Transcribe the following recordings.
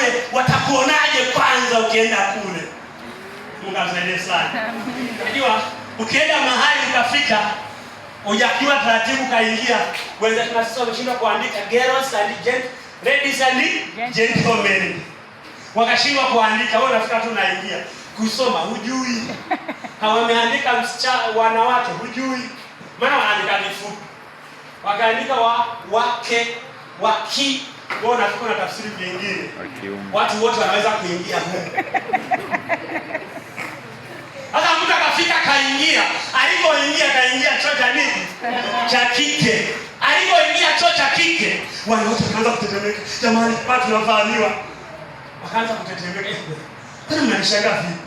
waone watakuonaje kwanza ukienda kule. Mungu atusaidie sana. Unajua ukienda mahali ukafika hujajua taratibu kaingia, wenza tunasema wameshindwa kuandika girls and ladies and gentlemen. Wakashindwa kuandika, wewe unafika tu naingia. Kusoma hujui. Hawameandika msichana wanawake hujui. Maana wanaandika vifupi. Wakaandika wake, waki, wewe unafika na tafsiri nyingine. Watu wote wanaweza kuingia huko. Hata mtu akafika kaingia, alipoingia kaingia choo cha nini? Cha kike. Alipoingia choo cha kike, wale wote wakaanza kutetemeka. Jamani, watu tunafahamiwa. Wakaanza kutetemeka. Kwani mnanishangaa vipi?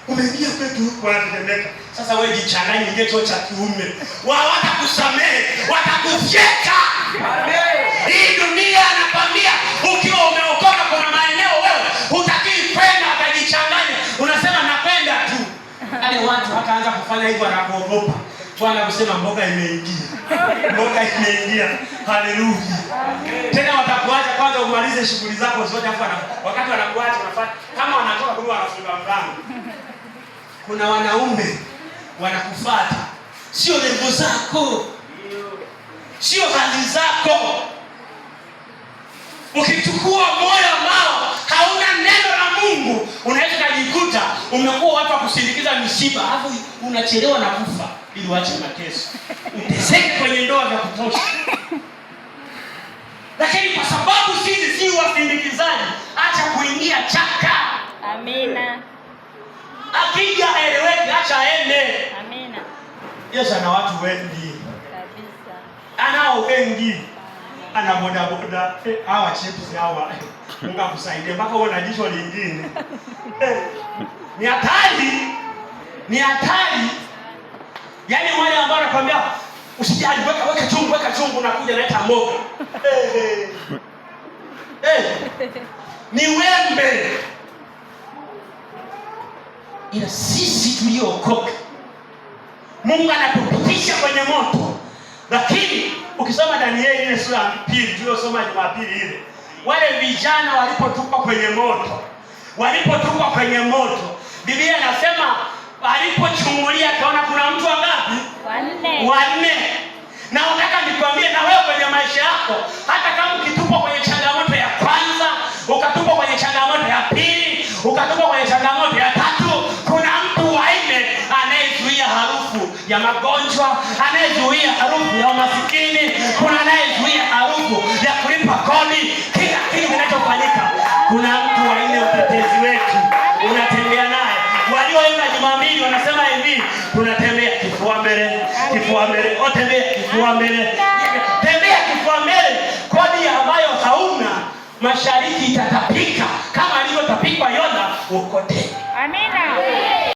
Umeingia kwetu huko wanatetemeka. Sasa wewe jichanganye ingie choo cha kiume. Watakusamehe, watakufyeka. Amen. Hii dunia nakwambia, ukiwa umeokoka kuna maeneo wewe hutaki kwenda, utajichanganya. Unasema napenda tu. Hadi watu wakaanza kufanya hivyo wanakuogopa. Tuanza kusema mboga imeingia. Mboga imeingia. Haleluya. Tena watakuacha kwanza umalize shughuli zako zote hapo, wakati wanakuacha unafanya kama wanatoka kule wanafunga mlango. Kuna wanaume wanakufuata. Sio level zako. Sio hali zako. Ukichukua moyo ambao hauna neno la Mungu, unaweza kujikuta umekuwa watu wa kusindikiza misiba, alafu unachelewa na kufa ili uache mateso. Uteseke kwenye ndoa za kutosha. Lakini kwa sababu sisi si wasindikizaji, acha kuingia chaka. Amina. Akija eleweke, acha aende. Amina. Yesu ana watu wengi. Kabisa. Anao wengi. Ana bodaboda, hawa chips hawa. Mungu akusaidie mpaka uone na jicho lingine. Ni hatari. Ni hatari. Yaani wale ambao wanakuambia usijali, weka chungu nakuja naita mboga. Ni wembe. Ila sisi tuliookoka, Mungu anatupitisha kwenye moto. Lakini ukisoma Danieli ile sura ya 2 tuliyosoma Jumapili ile, wale vijana walipotupwa kwenye moto, Biblia inasema alipochungulia akaona kuna mtu wangapi? Wanne. Na nataka nikwambie na wewe kwenye maisha yako, hata kama ukitupwa kwenye changamoto ya kwanza, ukatupwa kwenye changamoto ya pili, ukatupwa kwenye changamoto ya tatu, kuna mtu wanne anayezuia harufu ya magonjwa, anayezuia harufu ya umasikini, kuna anayezuia harufu ya kulipa kodi, kila kitu kinachofanyika. Kuna mtu wanne utetezi wetu, unatembea naye. Walioenda Jumapili wanasema hivi, tunatembea kifua mbele, tembea kifua mbele. Tembea kifua mbele, kodi ambayo hauna mashariki itatapika kama alivyotapikwa Yona ukote. Amina.